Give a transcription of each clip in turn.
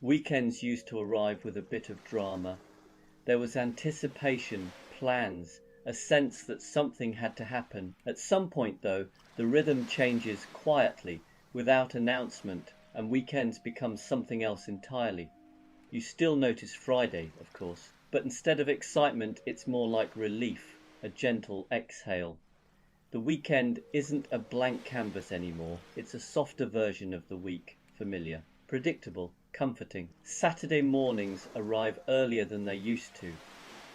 Weekends used to arrive with a bit of drama. There was anticipation, plans, a sense that something had to happen. At some point, though, the rhythm changes quietly, without announcement, and weekends become something else entirely. You still notice Friday, of course, but instead of excitement, it's more like relief, a gentle exhale. The weekend isn't a blank canvas anymore, it's a softer version of the week, familiar, predictable, comforting. Saturday mornings arrive earlier than they used to,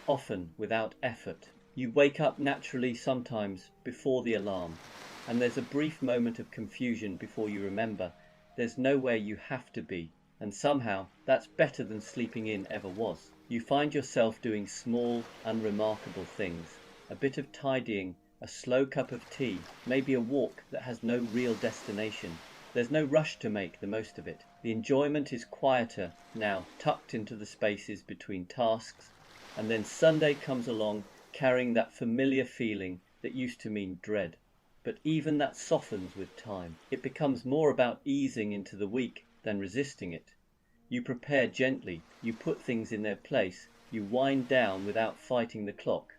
often without effort. You wake up naturally sometimes before the alarm, and there's a brief moment of confusion before you remember there's nowhere you have to be, and somehow that's better than sleeping in ever was. You find yourself doing small, unremarkable things, a bit of tidying, a slow cup of tea, maybe a walk that has no real destination. There's no rush to make the most of it. The enjoyment is quieter now, tucked into the spaces between tasks, and then Sunday comes along carrying that familiar feeling that used to mean dread. But even that softens with time. It becomes more about easing into the week than resisting it. You prepare gently, you put things in their place, you wind down without fighting the clock.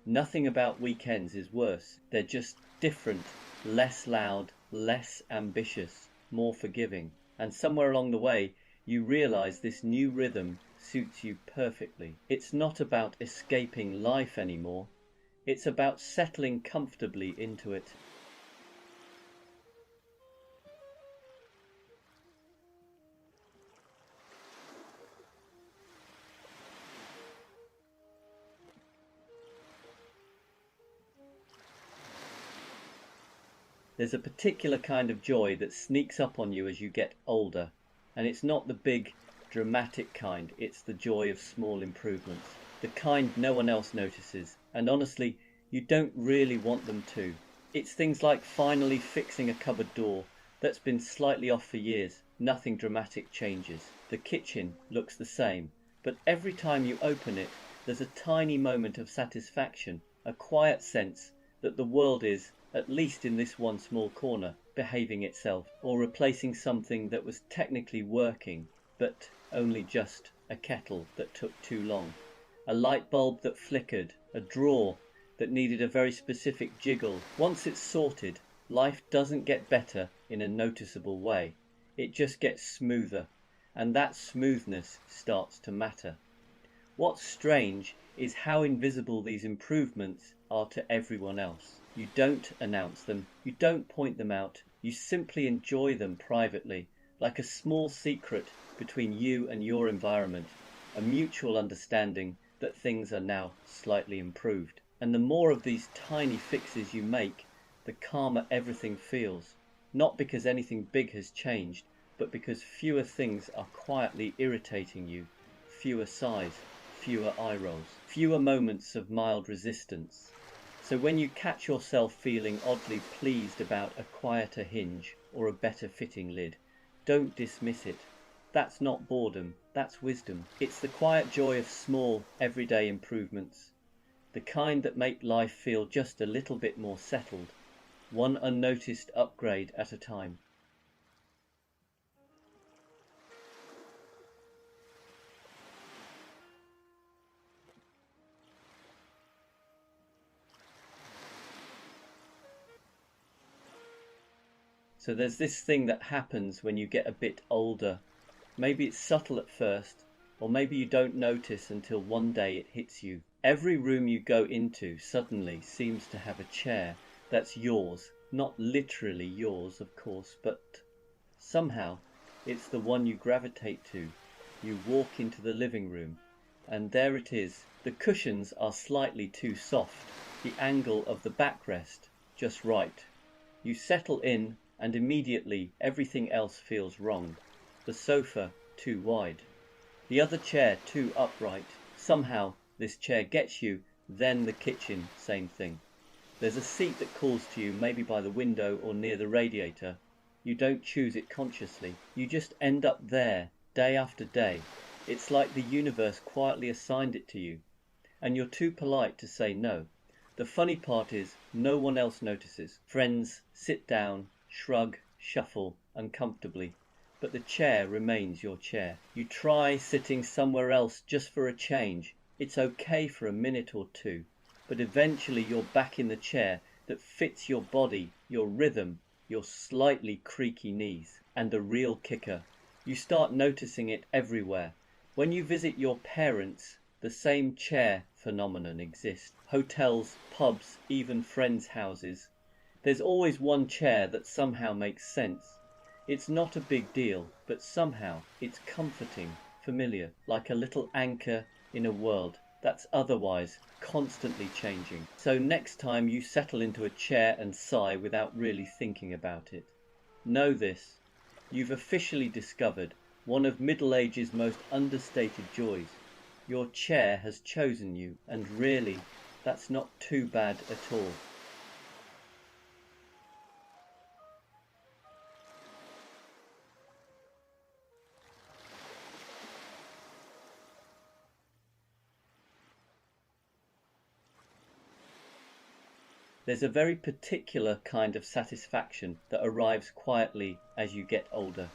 Nothing about weekends is worse. They're just different, less loud, less ambitious, more forgiving. And somewhere along the way, you realize this new rhythm suits you perfectly. It's not about escaping life anymore. It's about settling comfortably into it. There's a particular kind of joy that sneaks up on you as you get older, and it's not the big, dramatic kind, it's the joy of small improvements, the kind no one else notices, and honestly, you don't really want them to. It's things like finally fixing a cupboard door that's been slightly off for years. Nothing dramatic changes. The kitchen looks the same, but every time you open it, there's a tiny moment of satisfaction, a quiet sense that the world is, at least in this one small corner, behaving itself, or replacing something that was technically working, but only just a kettle that took too long, a light bulb that flickered, a drawer that needed a very specific jiggle. Once it's sorted, life doesn't get better in a noticeable way. It just gets smoother, and that smoothness starts to matter. What's strange is how invisible these improvements are to everyone else. You don't announce them, you don't point them out, you simply enjoy them privately, like a small secret between you and your environment, a mutual understanding that things are now slightly improved. And the more of these tiny fixes you make, the calmer everything feels, not because anything big has changed, but because fewer things are quietly irritating you, fewer sighs, fewer eye rolls, fewer moments of mild resistance. So when you catch yourself feeling oddly pleased about a quieter hinge or a better fitting lid, don't dismiss it. That's not boredom, that's wisdom. It's the quiet joy of small, everyday improvements, the kind that make life feel just a little bit more settled, one unnoticed upgrade at a time. So there's this thing that happens when you get a bit older. Maybe it's subtle at first, or maybe you don't notice until one day it hits you. Every room you go into suddenly seems to have a chair that's yours. Not literally yours, of course, but somehow it's the one you gravitate to. You walk into the living room, and there it is. The cushions are slightly too soft, the angle of the backrest just right. You settle in, and immediately everything else feels wrong. The sofa too wide, the other chair too upright. Somehow this chair gets you, then the kitchen, same thing. There's a seat that calls to you, maybe by the window or near the radiator. You don't choose it consciously. You just end up there, day after day. It's like the universe quietly assigned it to you, and you're too polite to say no. The funny part is, no one else notices. Friends sit down, shrug, shuffle uncomfortably. but the chair remains your chair. You try sitting somewhere else just for a change. It's okay for a minute or two, but eventually you're back in the chair that fits your body, your rhythm, your slightly creaky knees. And the real kicker, you start noticing it everywhere. When you visit your parents, the same chair phenomenon exists. Hotels, pubs, even friends' houses. There's always one chair that somehow makes sense. It's not a big deal, but somehow it's comforting, familiar, like a little anchor in a world that's otherwise constantly changing. So next time you settle into a chair and sigh without really thinking about it, know this: you've officially discovered one of Middle Age's most understated joys. Your chair has chosen you, and really, that's not too bad at all. There's a very particular kind of satisfaction that arrives quietly as you get older,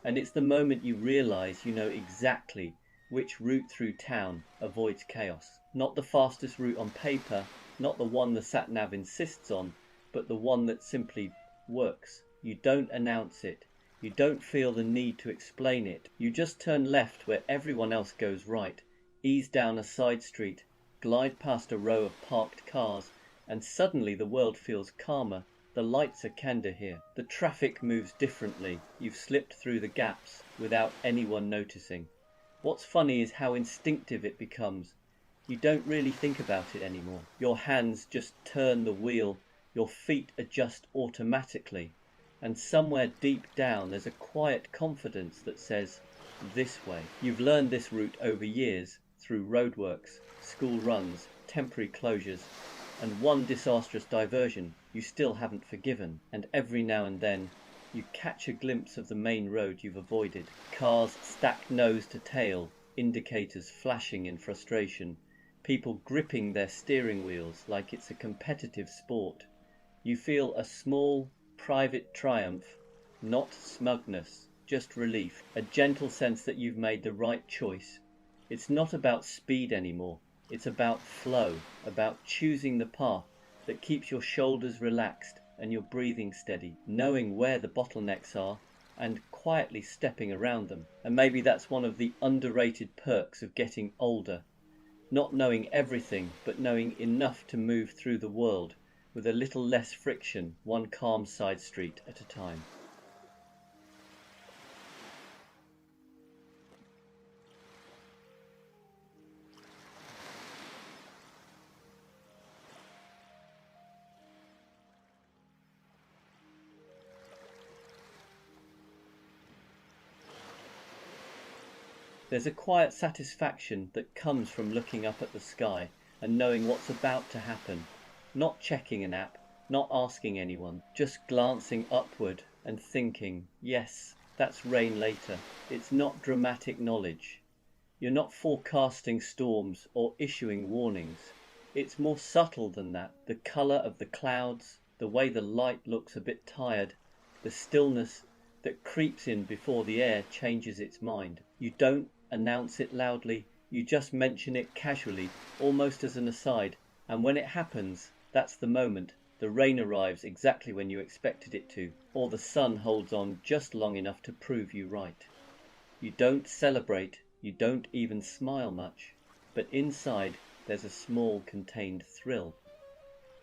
and it's the moment you realize you know exactly which route through town avoids chaos. Not the fastest route on paper, not the one the sat-nav insists on, but the one that simply works. You don't announce it. You don't feel the need to explain it. You just turn left where everyone else goes right, ease down a side street, glide past a row of parked cars, and suddenly the world feels calmer. The lights are kinder here. The traffic moves differently. You've slipped through the gaps without anyone noticing. What's funny is how instinctive it becomes. You don't really think about it anymore. Your hands just turn the wheel, your feet adjust automatically, and somewhere deep down there's a quiet confidence that says, this way. You've learned this route over years through roadworks, school runs, temporary closures, and one disastrous diversion you still haven't forgiven, and every now and then you catch a glimpse of the main road you've avoided. Cars stacked nose to tail, indicators flashing in frustration, people gripping their steering wheels like it's a competitive sport. You feel a small, private triumph, not smugness, just relief, a gentle sense that you've made the right choice. It's not about speed anymore. It's about flow, about choosing the path that keeps your shoulders relaxed and your breathing steady, knowing where the bottlenecks are and quietly stepping around them. And maybe that's one of the underrated perks of getting older. Not knowing everything, but knowing enough to move through the world with a little less friction, one calm side street at a time. There's a quiet satisfaction that comes from looking up at the sky and knowing what's about to happen. Not checking an app, not asking anyone, just glancing upward and thinking, yes, that's rain later. It's not dramatic knowledge. You're not forecasting storms or issuing warnings. It's more subtle than that. The colour of the clouds, the way the light looks a bit tired, the stillness that creeps in before the air changes its mind. You don't announce it loudly, you just mention it casually, almost as an aside, and when it happens, that's the moment. The rain arrives exactly when you expected it to, or the sun holds on just long enough to prove you right. You don't celebrate, you don't even smile much, but inside there's a small contained thrill.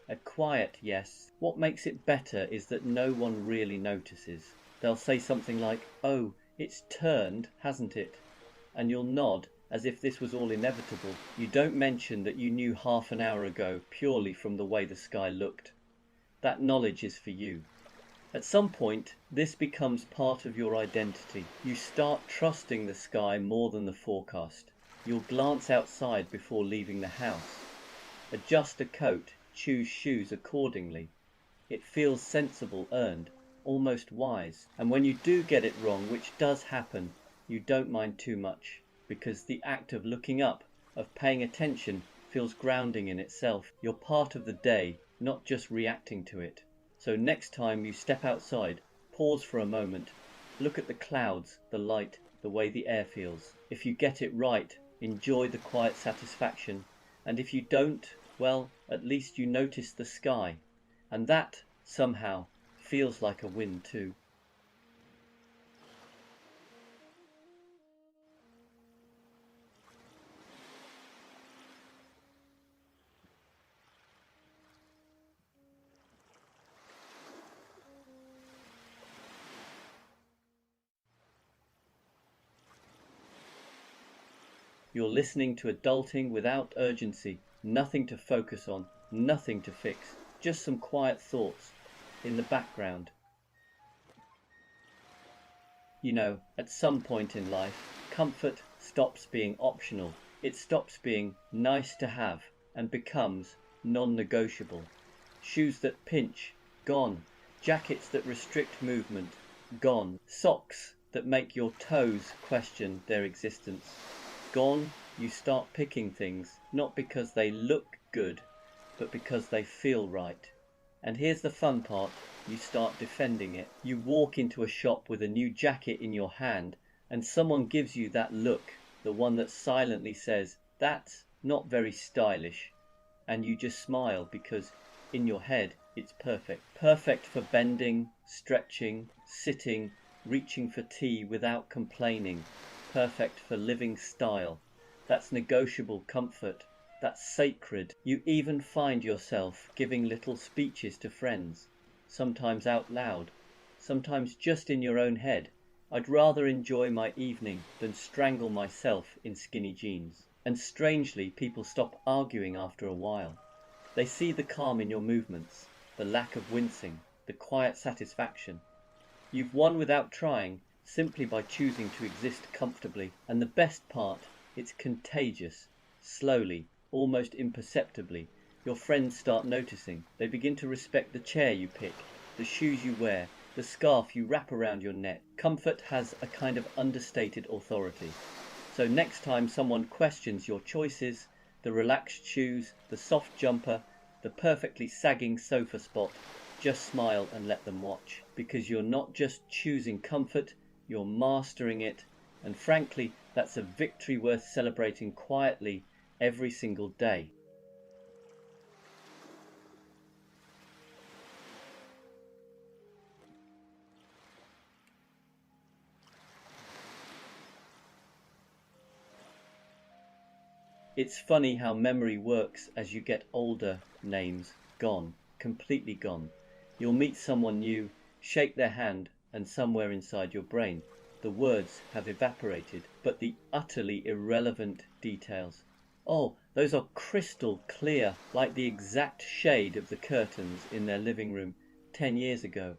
A quiet yes. What makes it better is that no one really notices. They'll say something like, oh, it's turned, hasn't it? And you'll nod as if this was all inevitable. You don't mention that you knew half an hour ago purely from the way the sky looked. That knowledge is for you. At some point, this becomes part of your identity. You start trusting the sky more than the forecast. You'll glance outside before leaving the house. Adjust a coat, choose shoes accordingly. It feels sensible, earned, almost wise. And when you do get it wrong, which does happen, you don't mind too much, because the act of looking up, of paying attention, feels grounding in itself. You're part of the day, not just reacting to it. So next time you step outside, pause for a moment, Look at the clouds, the light, the way the air feels. If you get it right, enjoy the quiet satisfaction, and if you don't, well, at least you notice the sky, and that, somehow, feels like a win too. You're listening to adulting without urgency, nothing to focus on, nothing to fix, just some quiet thoughts in the background. You know, at some point in life, comfort stops being optional. It stops being nice to have and becomes non-negotiable. Shoes that pinch, gone. Jackets that restrict movement, gone. Socks that make your toes question their existence, gone. You start picking things, not because they look good, but because they feel right. And here's the fun part, you start defending it. You walk into a shop with a new jacket in your hand, and someone gives you that look, the one that silently says, "That's not very stylish." And you just smile because in your head it's perfect. Perfect for bending, stretching, sitting, reaching for tea without complaining. Perfect for living style. That's negotiable comfort. That's sacred. You even find yourself giving little speeches to friends, sometimes out loud, sometimes just in your own head. I'd rather enjoy my evening than strangle myself in skinny jeans. And strangely, people stop arguing after a while. They see the calm in your movements, the lack of wincing, the quiet satisfaction. You've won without trying, simply by choosing to exist comfortably. And the best part, it's contagious. Slowly, almost imperceptibly, your friends start noticing. They begin to respect the chair you pick, the shoes you wear, the scarf you wrap around your neck. Comfort has a kind of understated authority. So next time someone questions your choices, the relaxed shoes, the soft jumper, the perfectly sagging sofa spot, just smile and let them watch. Because you're not just choosing comfort, you're mastering it. And frankly, that's a victory worth celebrating quietly every single day. It's funny how memory works as you get older. Names gone, completely gone. You'll meet someone new, shake their hand, and somewhere inside your brain, the words have evaporated, but the utterly irrelevant details. Oh, those are crystal clear, like the exact shade of the curtains in their living room 10 years ago.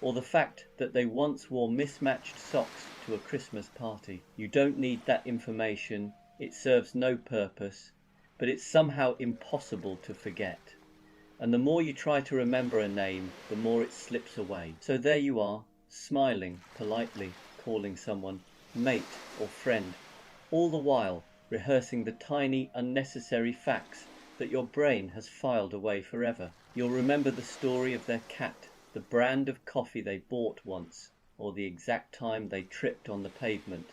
Or the fact that they once wore mismatched socks to a Christmas party. You don't need that information, it serves no purpose, but it's somehow impossible to forget. And the more you try to remember a name, the more it slips away. So there you are, smiling, politely calling someone mate or friend, all the while rehearsing the tiny, unnecessary facts that your brain has filed away forever. You'll remember the story of their cat, the brand of coffee they bought once, or the exact time they tripped on the pavement.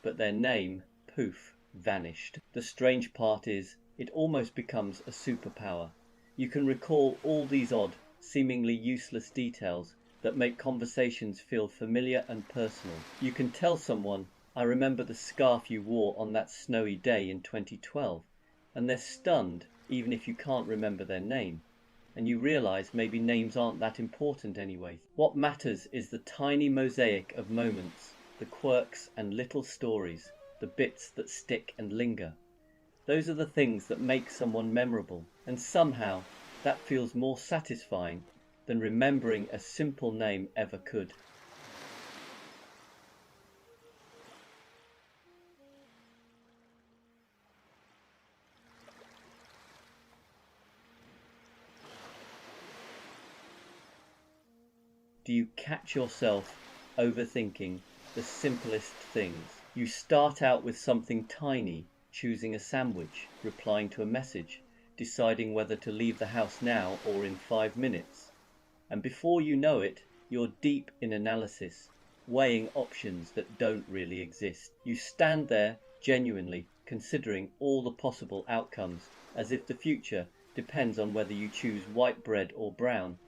But their name, poof, vanished. The strange part is, it almost becomes a superpower. You can recall all these odd, seemingly useless details that make conversations feel familiar and personal. You can tell someone, "I remember the scarf you wore on that snowy day in 2012, and they're stunned even if you can't remember their name. And you realize maybe names aren't that important anyway. What matters is the tiny mosaic of moments, the quirks and little stories, the bits that stick and linger. Those are the things that make someone memorable, and somehow that feels more satisfying than remembering a simple name ever could." Do you catch yourself overthinking the simplest things? You start out with something tiny, choosing a sandwich, replying to a message, deciding whether to leave the house now or in 5 minutes. And before you know it, you're deep in analysis, weighing options that don't really exist. You stand there genuinely considering all the possible outcomes, as if the future depends on whether you choose white bread or brown,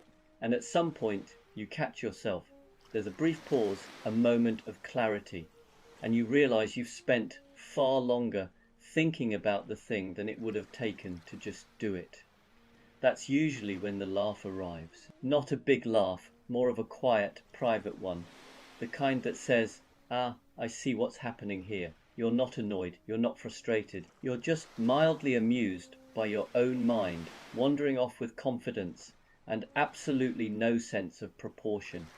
and at some point you catch yourself. There's a brief pause, a moment of clarity, and you realize you've spent far longer thinking about the thing than it would have taken to just do it. That's usually when the laugh arrives. Not a big laugh, more of a quiet, private one. The kind that says, "Ah, I see what's happening here." You're not annoyed, you're not frustrated. You're just mildly amused by your own mind, wandering off with confidence and absolutely no sense of proportion.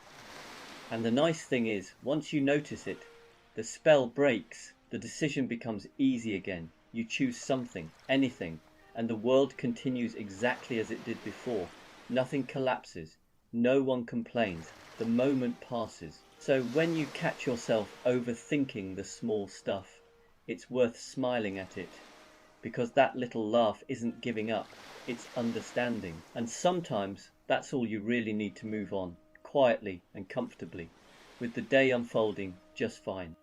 And the nice thing is, once you notice it, the spell breaks, the decision becomes easy again. You choose something, anything, and the world continues exactly as it did before. Nothing collapses, no one complains, the moment passes. So when you catch yourself overthinking the small stuff, it's worth smiling at it, because that little laugh isn't giving up, it's understanding. And sometimes that's all you really need to move on, quietly and comfortably, with the day unfolding just fine.